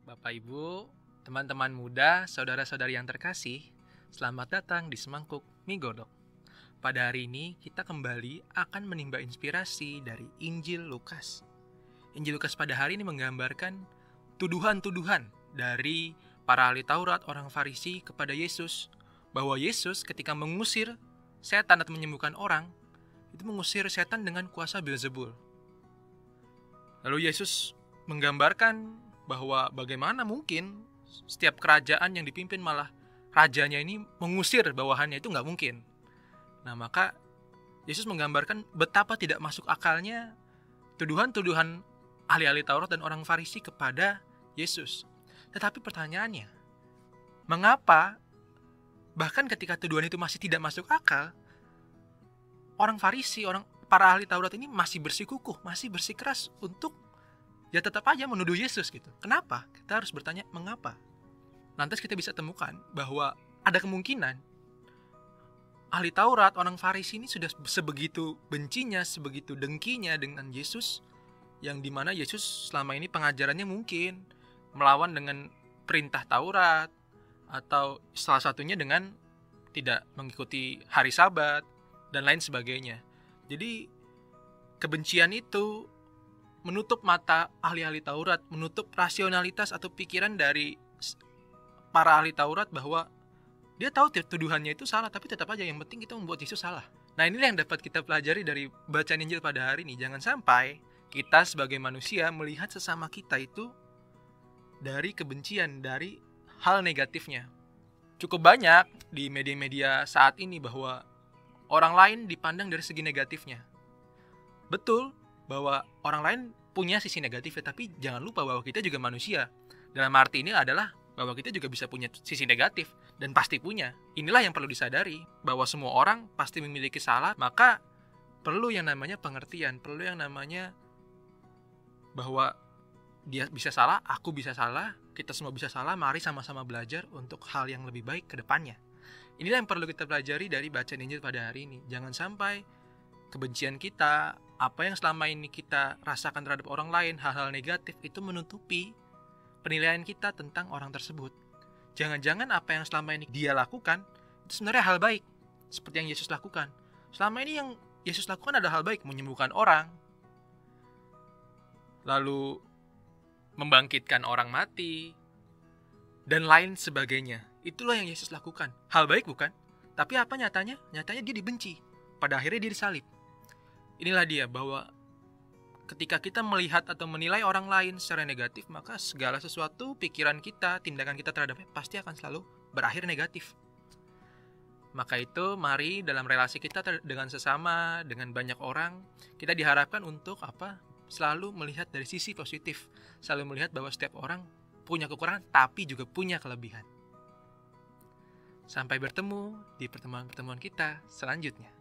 Bapak Ibu, teman-teman muda, saudara-saudari yang terkasih, selamat datang di Semangkuk Mie Godok. Pada hari ini kita kembali akan menimba inspirasi dari Injil Lukas. Injil Lukas pada hari ini menggambarkan tuduhan-tuduhan dari para ahli Taurat, orang Farisi kepada Yesus, bahwa Yesus ketika mengusir setan atau menyembuhkan orang, itu mengusir setan dengan kuasa Beelzebul. Lalu Yesus menggambarkan bahwa bagaimana mungkin setiap kerajaan yang dipimpin malah rajanya ini mengusir bawahannya, itu nggak mungkin. Nah, maka Yesus menggambarkan betapa tidak masuk akalnya tuduhan-tuduhan ahli-ahli Taurat dan orang Farisi kepada Yesus. Tetapi pertanyaannya, mengapa bahkan ketika tuduhan itu masih tidak masuk akal, orang Farisi, para ahli Taurat ini masih bersikukuh, masih bersikeras untuk ya tetap aja menuduh Yesus gitu. Kenapa? Kita harus bertanya mengapa. Lantas kita bisa temukan bahwa ada kemungkinan ahli Taurat, orang Farisi ini sudah sebegitu bencinya, sebegitu dengkinya dengan Yesus, yang dimana Yesus selama ini pengajarannya mungkin melawan dengan perintah Taurat, atau salah satunya dengan tidak mengikuti hari Sabat dan lain sebagainya. Jadi kebencian itu menutup mata ahli-ahli Taurat, menutup rasionalitas atau pikiran dari para ahli Taurat bahwa dia tahu tuduhannya itu salah, tapi tetap aja yang penting kita membuat Yesus salah. Nah, inilah yang dapat kita pelajari dari bacaan Injil pada hari ini. Jangan sampai kita sebagai manusia melihat sesama kita itu dari kebencian, dari hal negatifnya. Cukup banyak di media-media saat ini bahwa orang lain dipandang dari segi negatifnya. Betul bahwa orang lain punya sisi negatifnya, tapi jangan lupa bahwa kita juga manusia. Dalam arti ini adalah bahwa kita juga bisa punya sisi negatif, dan pasti punya. Inilah yang perlu disadari, bahwa semua orang pasti memiliki salah, maka perlu yang namanya pengertian, perlu yang namanya bahwa dia bisa salah, aku bisa salah, kita semua bisa salah, mari sama-sama belajar untuk hal yang lebih baik ke depannya. Inilah yang perlu kita pelajari dari bacaan Injil pada hari ini. Jangan sampai kebencian kita, apa yang selama ini kita rasakan terhadap orang lain, hal-hal negatif itu menutupi penilaian kita tentang orang tersebut. Jangan-jangan apa yang selama ini dia lakukan itu sebenarnya hal baik, seperti yang Yesus lakukan. Selama ini yang Yesus lakukan adalah hal baik, menyembuhkan orang, lalu membangkitkan orang mati, dan lain sebagainya. Itulah yang Yesus lakukan. Hal baik bukan? Tapi apa nyatanya? Nyatanya dia dibenci. Pada akhirnya dia disalib. Inilah dia, bahwa ketika kita melihat atau menilai orang lain secara negatif, maka segala sesuatu, pikiran kita, tindakan kita terhadapnya pasti akan selalu berakhir negatif. Maka itu mari dalam relasi kita dengan sesama, dengan banyak orang, kita diharapkan untuk selalu melihat dari sisi positif. Selalu melihat bahwa setiap orang punya kekurangan tapi juga punya kelebihan. Sampai bertemu di pertemuan-pertemuan kita selanjutnya.